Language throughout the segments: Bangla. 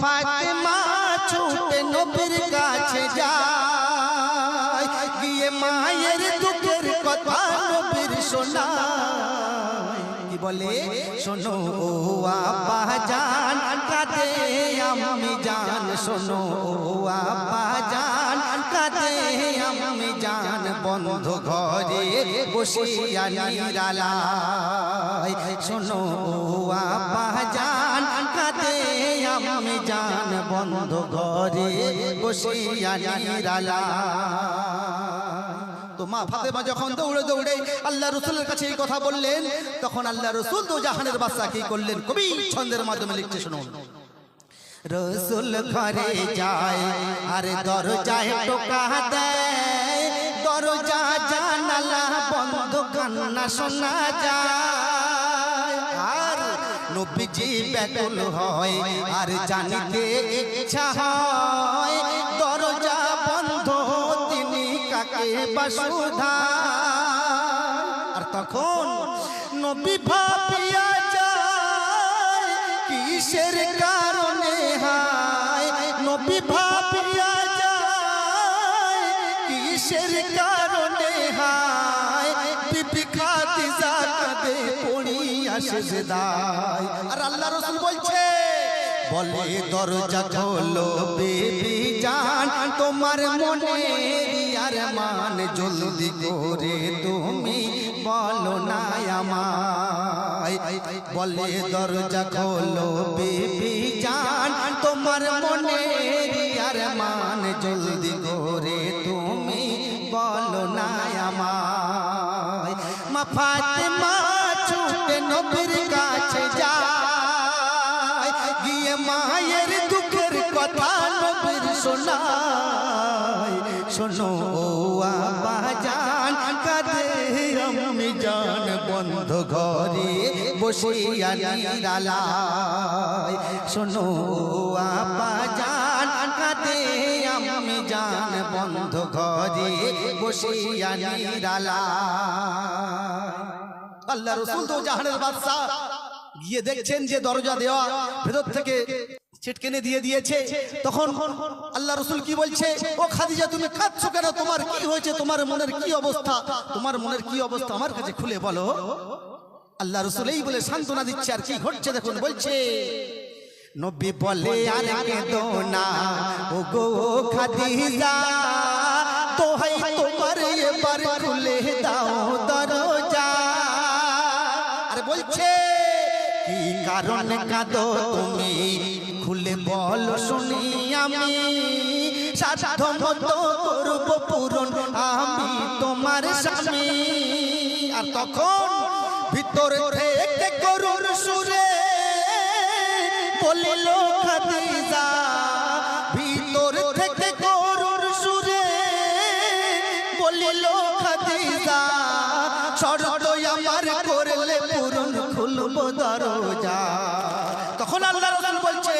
ফাতেমা ছুটে নবীর কাছে যায়, গিয়ে মায়ের দুঃখের কথা নবীর শোনায়। কি বলে? শোনো ও আব্বা জান, কাঁদে আম্মি জান, শোনো ও আব্বা জান, কাঁদে আম্মি জান, বন্ধ ঘরে বসিয়া নিরালায়। শোনো ও আব্বা জান, কাঁদে আম্মি জান, বন্ধ ঘরে বসিয়া নিরালায়। তো মা ফাতেমা যখন দৌড়ে দৌড়ে আল্লাহ রসুলের কাছে এই কথা বললেন, তখন আল্লাহ রসুল তো জাহানের বাদশা কি করলেন? কবি ছন্দের মাধ্যমে লিখতে শুনুন। রসুল ঘরে যায় আর দরজায় টোকা দেয়, দরজা জানালা বন্ধ, কান্না শোনা যায়। আর নবীজি ব্যাকুল হয় আর জানিতে ইচ্ছা হয়, দরজা বন্ধ তিনি কাকে বাসুধা। আর তখন নবী ভাবিয়া যায় কিসের কারণে হায়, নবী ভাবিয়া যায় কিসের কারণে হায়, বিবি খাদিজা কাঁদে পড়িয়া সেজদায়। আর আল্লাহ রাসূল বলছে, বলে দরজা খোলো বিবি জান, তোমার মনের আরমান জলদি করে তুমি বলো না আমায়। বলে দরজা খোলো বিবি জান, তোমার মনের আরমান জলদি করে তুমি বলো না আমায়। মা ফাতেমা ছুটে নবীর কাছে যায়, গিয়ে মায়ের দুঃখের কথা নবীর শোনায়। শোনো ও আব্বা জান, কাঁদে আম্মি জান, বন্ধ ঘরে বসিয়া নিরালায়। শোনো ও আব্বা জান, কাঁদে আম্মি জান, বন্ধ ঘরে বসিয়া নিরালায়। আল্লাহ রাসূল তো জাহানের বাদশা, গিয়ে দেখছেন যে দরজা দেওয়া, ভেতর থেকে ছিটকেনে দিয়ে দিয়েছে। তখন আল্লাহ রাসূল কি বলছে, ও খাদিজা তুমি কাঁদছো কেন? তোমার কি হয়েছে? তোমার মনের কি অবস্থা? তোমার মনের কি অবস্থা আমার কাছে খুলে বলো। আল্লাহ রাসূল এই বলে সান্ত্বনা দিচ্ছে। আর কি ঘটছে দেখুন, বলছে নবী বলে, আর কেঁদো না ও গো খাদিজা, দোহাই তোমার এবার খুলে দাও দরজা। আর বলছে, কি কারণে কাঁদো তুমি, খুলে বলো শুনি আমি, সাধ্য মতো করব পূরণ আমি তোমার স্বামী। আর তখন ভিতর থেকে করুণ সুরে বলিল খাদিজা, ভিতর থেকে করুণ সুরে বলিল খাদিজা, শর্ত আমার করলে পূরণ খুলব দরজা। তখন আল্লাহ রাসূল বলছে,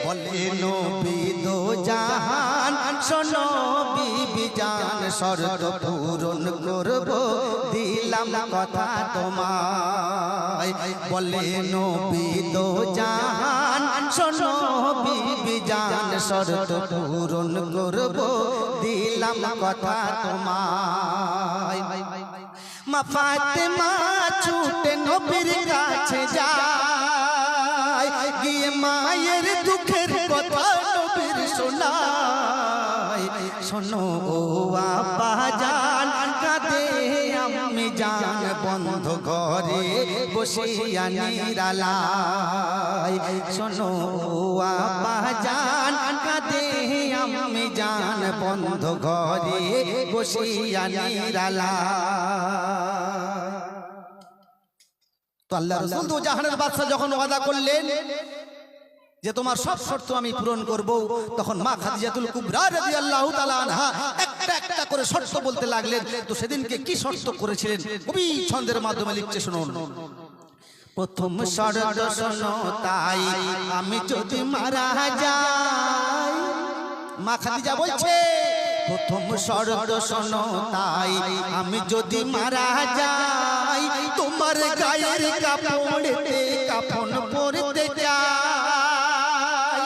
বলে নবী দো জাহান, শোনো বিবি জান, শর্ত পূরণ করব দিলাম কথা তোমায়। বলে নবী দো জাহান, শোনো বিবি জান, শর্ত পূরণ করব দিলাম কথা তোমায়। মা ফাতেমা ছুটে নবীর কাছে যায়, গিয়ে মায়ের দুঃখের কথা নবীর শোনায়। শোনো ও আব্বা জান, কাঁদে আম্মি জান, বন্ধ ঘরে বসিয়া নিরালায়। শোনো ও আব্বা জান, কাঁদে আম্মি জান, বন্ধ ঘরে বসিয়া নিরালায়। তো আল্লাহ রাসূল তো জাহানের বাদশা যখন ওয়াদা করলেন যে তোমার সব শর্ত আমি পূরণ করব, তখন মা খাদিজাতুল কুবরা রাদিয়াল্লাহু তাআলা আনহা একটা একটা করে শর্ত বলতে লাগলেন। তো সেদিনকে কি শর্ত করেছিলেন কবি ছন্দের মাধ্যমে লিখছে শুনুন। প্রথম শর্ত শোনো তাই, আমি যদি মারা যাই। মা খাদিজা বলছে, প্রথম শর্ত শোনো তাই, আমি যদি মারা যাই, তোমার গায়ের কাপড়েতে কাফন পরতে চাই।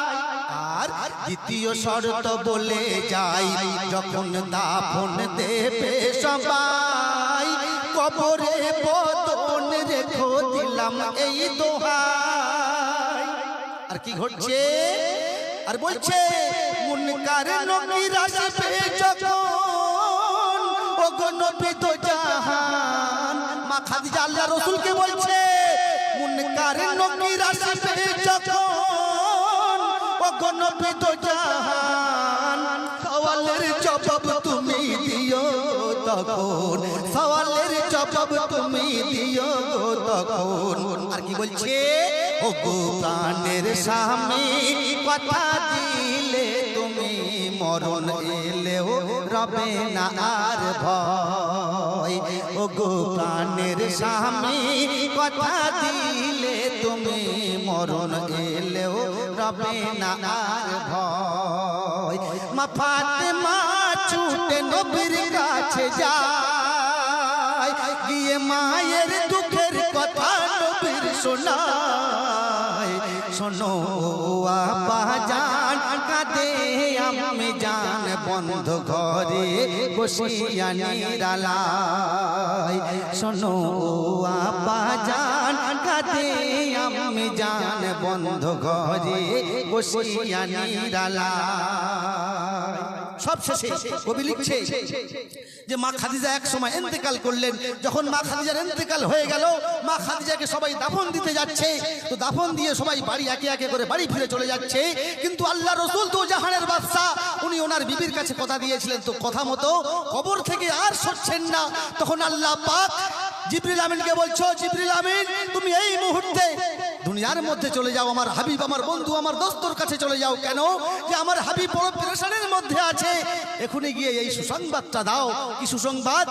দ্বিতীয় শর্ত বলে যাই, যখন দাফন দেবে সবাই, কবরে বদন রেখো দিলাম এই দোহাই। আর কি ঘটছে? আর বলছে মুনকার নকির আসবে যখন, ওগো নবী দো জাহান। মা খাদিজা আল্লাহ রাসূলকে বলছে মুনকার নকির আসবে যখন, ওগো নবী দো জাহান। সওয়ালের জবাব তুমি দিও তখন, সওয়ালের জবাব তুমি দিও তখন। আর কি বলছে? ওগো প্রাণের স্বামী কথা দিলে তুমি, মরণ এলেও রবে না আর ভয়। ওগো প্রাণের স্বামী কথা দিলে তুমি, মরণ এলেও রবে না আর ভয়। মা ফাতেমা ছুটে নবীর কাছে যায়, গিয়ে মায়ের দুঃখের কথা নবীর শোনায়। শোনো আব্বা জান কাঁদে আম্মি জান, বন্ধ ঘরে বসিয়া নিরালায়। শোনো আব্বা জান কাঁদে আম্মি জান, বন্ধ ঘরে বসিয়া নিরালায়। সব শেষে কবি লিখছে যে মা খাদিজা এক সময় ইন্তেকাল করলেন। যখন মা খাদিজার ইন্তেকাল হয়ে গেল, মা খাদিজাকে সবাই দাফন দিতে যাচ্ছে। তো দাফন দিয়ে সবাই বাড়ি একে একে করে বাড়ি ফিরে চলে যাচ্ছে। কিন্তু আল্লাহ রাসূল তো জাহানের বাদশা, উনি ওনার বিবির কাছে কথা দিয়েছিলেন, তো কথা মতো কবর থেকে আর সরছেন না। তখন আল্লাহ পাক জিবরিল আমিনকে বলছো, জিবরিল আমিন তুমি এই মুহূর্তে দুনিয়ার মধ্যে চলে যাও, আমার হাবিব, আমার বন্ধু, আমার দোস্তর কাছে চলে যাও। কেন? যে আমার হাবিব বড় পেরেশানির মধ্যে আছে, এখনই গিয়ে এই সুসংবাদটা দাও। কি সুসংবাদ?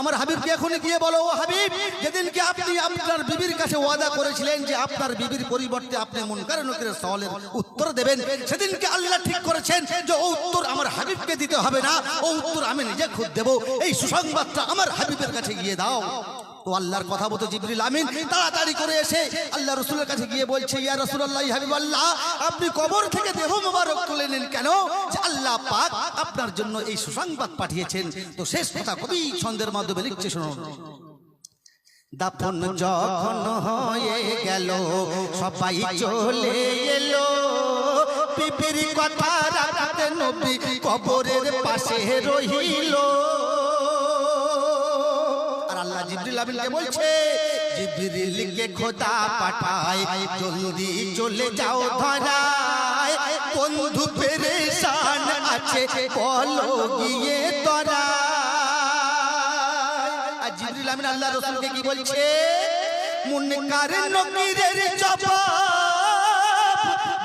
আমার হাবিবকে এখনই গিয়ে বলো, ও হাবিব, যেদিনকে আপনি আপনার বিবির কাছে ওয়াদা করেছিলেন যে আপনার বিবির পরিবর্তে আপনি মুনকার নকিরের সওয়ালের উত্তর দেবেন, সেদিনকে আল্লাহ ঠিক করেছেন যে ও উত্তর আমার হাবিবকে দিতে হবে না, ও উত্তর আমি নিজে খুদ দেব। এই সুসংবাদটা আমার হাবিবের কাছে গিয়ে দাও। তো আল্লাহর কথা মতো জিবরিল আমিন তাড়াতাড়ি করে এসে আল্লাহ রাসূলের কাছে গিয়ে বলছে, ইয়া রাসূলুল্লাহ, হাবিবাল্লাহ, আপনি কবর থেকে দেহ মোবারক তুলে নিন। কেন? যে আল্লাহ পাক আপনার জন্য এই সুসংবাদ পাঠিয়েছেন। তো শেষ কথা কবি ছন্দের মাধ্যমে লিখছে, শুনুন। দাফন যখন হয়ে গেল, সবাই চলে এলো, বিবির কথা রাখতে নবী কবরের পাশে রইল। আল্লাহ জিবরিল আমিনকে বলছে, জিবরিলকে খোদা পাঠায়, জলদি চলে যাও ধরায়, বন্ধু পেরেশান আছে বলো গিয়ে তোরা। আর জিবরিল আমিন আল্লাহ রাসূলকে কি বলছে? মুনকার নকিরের জবাব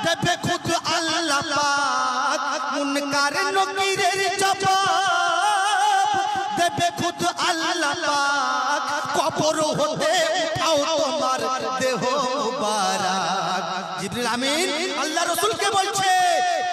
দেবে খুদ আল্লাহ পাক, মুনকার নকিরের জবাব দেবে খুদ আল্লাহ পাক। কবর হতে উঠাও তোমার দেহ মুবারক। জিবরিল আমিন আল্লাহ রাসূলকে বলছে,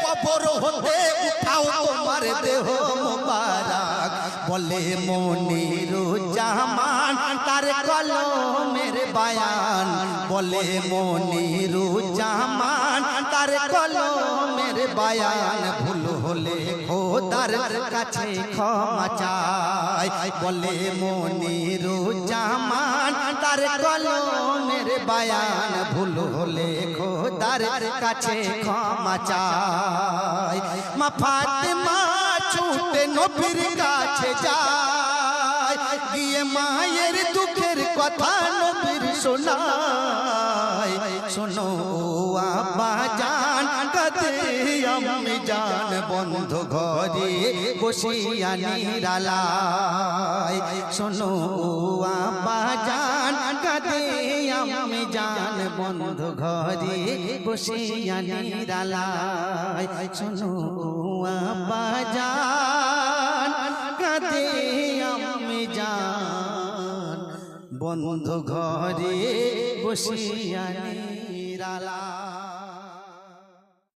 কবর হতে উঠাও তোমার দেহ মুবারক। বলে মনিরুজ্জামান তার কলমের বায়ান, বলে মনিরুজ্জামান তার কলমের বায়ান। ভুল হলে খোদার কাছে ক্ষমা চাই, বলে মনিরুজ্জামান তার কলমের বায়ান। ভুল হলে খোদার কাছে ক্ষমা চাই। মা ফাতেমা ছুটে নবীর কাছে যায়, গিয়ে মায়ের দুঃখের কথা নবীর শোনায়। শোনো আব্বা জান কাঁদে আম্মি জান, বন্ধ ঘরে বসিয়া নিরালায়। শোনো আব্বা জান কাঁদে আম্মি জান, বন্ধ ঘরে বসিয়া নিরালায়। শোনো আব্বা জান কাঁদে আম্মি জান, বন্ধ ঘরে বসিয়া নিরালায়।